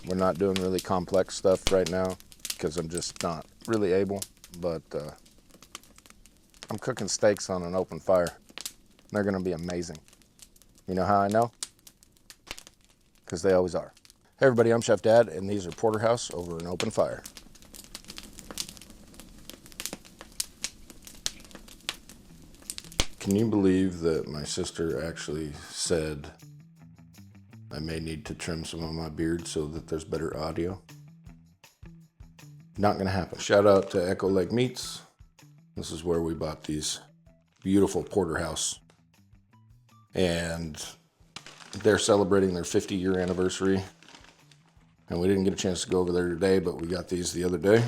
We're not doing really complex stuff right now because I'm just not really able, but I'm cooking steaks on an open fire. They're gonna be amazing. You know how I know? Because they always are. Hey everybody, I'm Chef Dad, and these are Porterhouse over an open fire. Can you believe that my sister actually said I may need to trim some of my beard so that there's better audio? Not gonna happen. Shout out to Echo Lake Meats. This is where we bought these beautiful Porterhouse. And they're celebrating their 50-year anniversary. And we didn't get a chance to go over there today, but we got these the other day.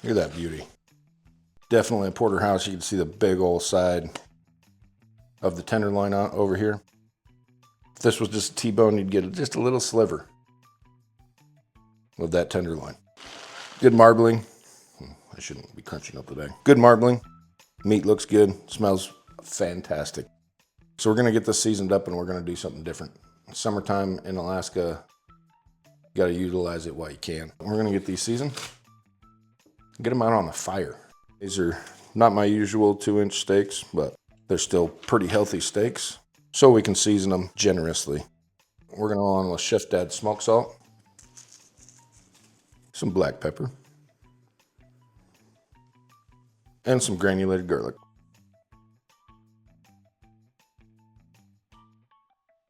Look at that beauty. Definitely a Porterhouse. You can see the big old side of the tenderloin over here. If this was just a T-bone, you'd get just a little sliver of that tenderloin. Good marbling. I shouldn't be crunching up today. Good marbling. Meat looks good. Smells fantastic. So we're going to get this seasoned up and we're going to do something different. Summertime in Alaska, you got to utilize it while you can. We're going to get these seasoned. Get them out on the fire. These are not my usual 2-inch steaks, but they're still pretty healthy steaks. So we can season them generously. We're going to go on with ChefDad smoke salt. Some black pepper. And some granulated garlic.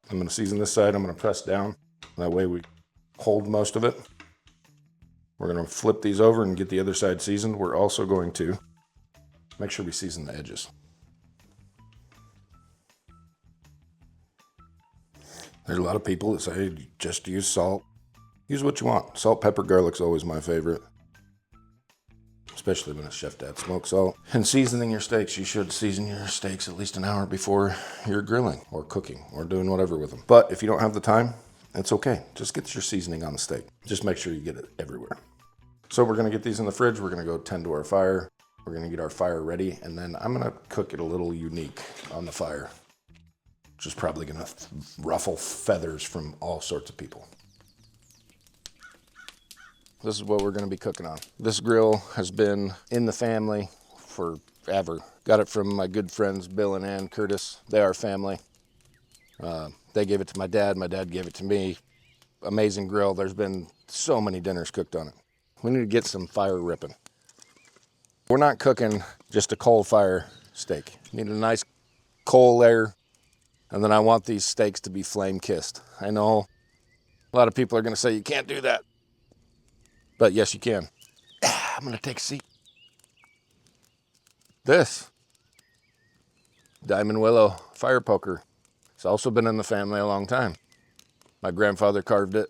I'm going to season this side. I'm going to press down. That way we hold most of it. We're going to flip these over and get the other side seasoned. We're also going to make sure we season the edges. There's a lot of people that say just use salt. Use what you want. Salt, pepper, garlic's always my favorite. Especially when it's ChefDad smoked salt. And seasoning your steaks, you should season your steaks at least an hour before you're grilling or cooking or doing whatever with them. But if you don't have the time, it's okay. Just get your seasoning on the steak. Just make sure you get it everywhere. So we're gonna get these in the fridge. We're gonna go tend to our fire. We're gonna get our fire ready, and then I'm gonna cook it a little unique on the fire, which is probably gonna ruffle feathers from all sorts of people. This is what we're gonna be cooking on. This grill has been in the family forever. Got it from my good friends, Bill and Ann Curtis. They are family. They gave it to my dad gave it to me. Amazing grill. There's been so many dinners cooked on it. We need to get some fire ripping. We're not cooking just a coal fire steak. Need a nice coal layer, and then I want these steaks to be flame kissed. I know a lot of people are gonna say you can't do that, but yes you can. I'm gonna take a seat. This Diamond Willow fire poker. It's also been in the family a long time. My grandfather carved it,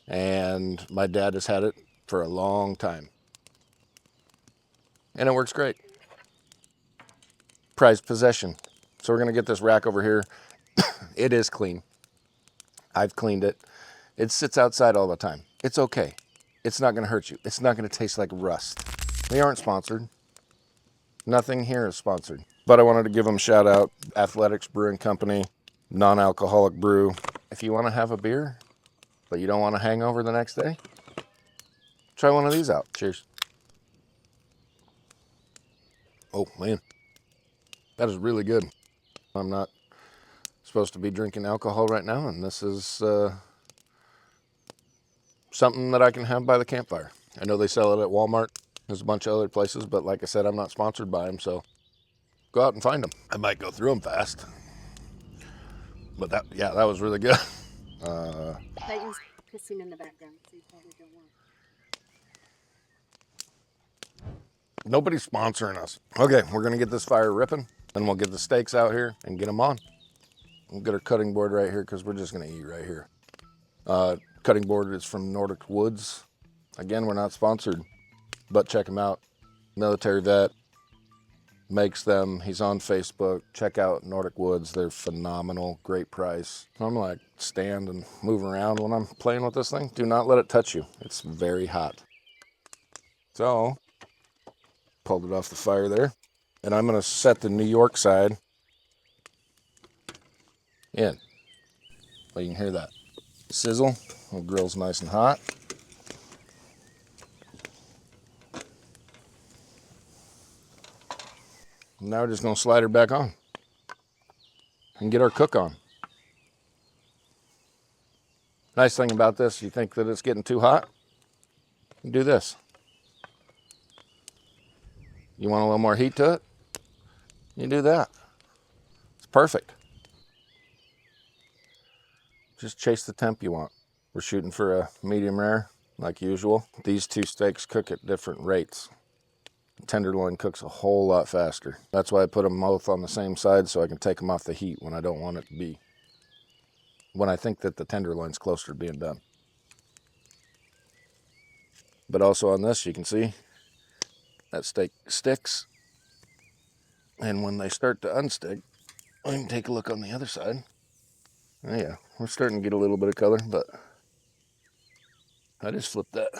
and my dad has had it for a long time. And it works great. Prized possession. So we're gonna get this rack over here. It is clean. I've cleaned it. It sits outside all the time. It's okay. It's not gonna hurt you. It's not gonna taste like rust. We aren't sponsored. Nothing here is sponsored. But I wanted to give them a shout out. Athletics Brewing Company, non-alcoholic brew. If you wanna have a beer, but you don't want a hangover the next day, try one of these out. Cheers. Oh man, that is really good. I'm not supposed to be drinking alcohol right now, and this is something that I can have by the campfire. I know they sell it at Walmart. There's a bunch of other places, but like I said, I'm not sponsored by them, so go out and find them. I might go through them fast, but that was really good. That was pissing in the background, so you probably don't want. Nobody's sponsoring us. Okay, we're gonna get this fire ripping, then we'll get the steaks out here and get them on. We'll get our cutting board right here because we're just gonna eat right here. Cutting board is from Nordic Woods. Again, we're not sponsored, but check him out. Military vet, makes them. He's on Facebook. Check out Nordic Woods. They're phenomenal, great price. I'm like stand and move around when I'm playing with this thing. Do not let it touch you. It's very hot. So, pulled it off the fire there. And I'm gonna set the New York side in. Well, you can hear that sizzle. The grill's nice and hot. Now we're just gonna slide her back on and get our cook on. Nice thing about this, you think that it's getting too hot, you do this. You want a little more heat to it, you do that. It's perfect. Just chase the temp you want. We're shooting for a medium rare, like usual. These two steaks cook at different rates. Tenderloin cooks a whole lot faster. That's why I put them both on the same side so I can take them off the heat when I don't want it to be, when I think that the tenderloin's closer to being done. But also on this, you can see that steak sticks. And when they start to unstick, we can take a look on the other side. Oh yeah, we're starting to get a little bit of color, but I just flipped that.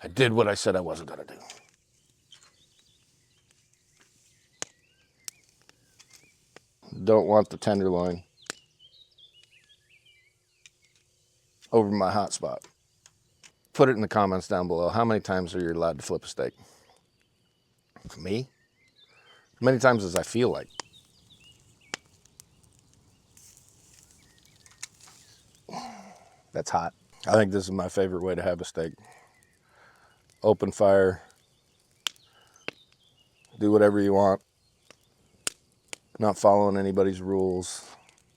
I did what I said I wasn't gonna do. Don't want the tenderloin over my hot spot. Put it in the comments down below. How many times are you allowed to flip a steak? Me? As many times as I feel like. That's hot. I think this is my favorite way to have a steak. Open fire. Do whatever you want. Not following anybody's rules.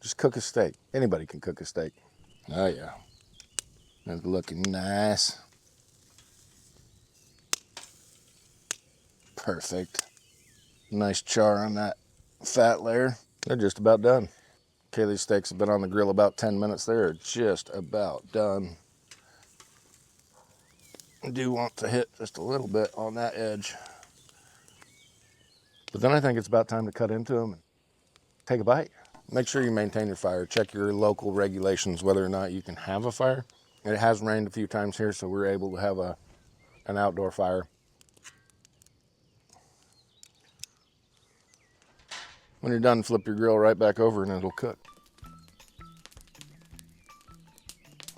Just cook a steak. Anybody can cook a steak. Oh yeah. That's looking nice. Perfect. Nice char on that fat layer. They're just about done. Okay, these steaks have been on the grill about 10 minutes. They're just about done. I do want to hit just a little bit on that edge. But then I think it's about time to cut into them and take a bite. Make sure you maintain your fire. Check your local regulations whether or not you can have a fire. It has rained a few times here, so we're able to have an outdoor fire. When you're done, flip your grill right back over and it'll cook.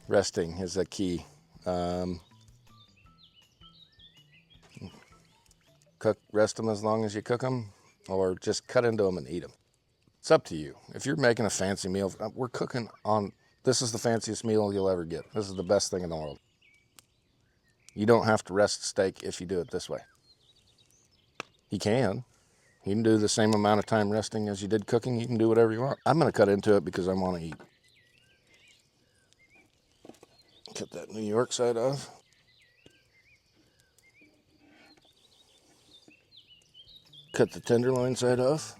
Resting is a key. Rest them as long as you cook them, or just cut into them and eat them. It's up to you. If you're making a fancy meal, we're cooking on, this is the fanciest meal you'll ever get. This is the best thing in the world. You don't have to rest steak if you do it this way. You can. You can do the same amount of time resting as you did cooking. You can do whatever you want. I'm gonna cut into it because I want to eat. Cut that New York side off. Cut the tenderloin side off.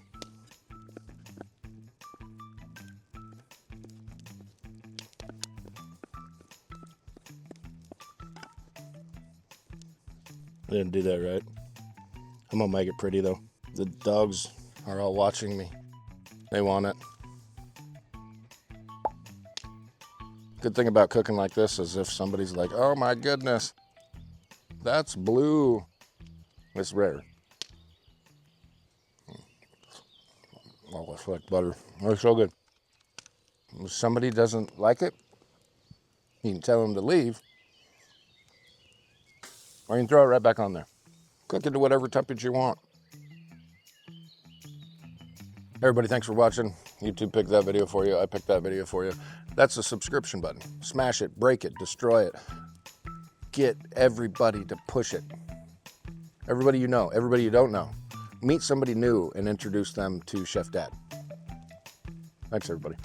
I didn't do that right. I'm gonna make it pretty though. The dogs are all watching me. They want it. Good thing about cooking like this is if somebody's like, oh my goodness, that's blue. It's rare. Oh, it's like butter. It's so good. If somebody doesn't like it, you can tell them to leave. Or you can throw it right back on there. Cook it to whatever temperature you want. Everybody, thanks for watching. YouTube picked that video for you. I picked that video for you. That's the subscription button. Smash it, break it, destroy it. Get everybody to push it. Everybody you know, everybody you don't know. Meet somebody new and introduce them to Chef Dad. Thanks, everybody.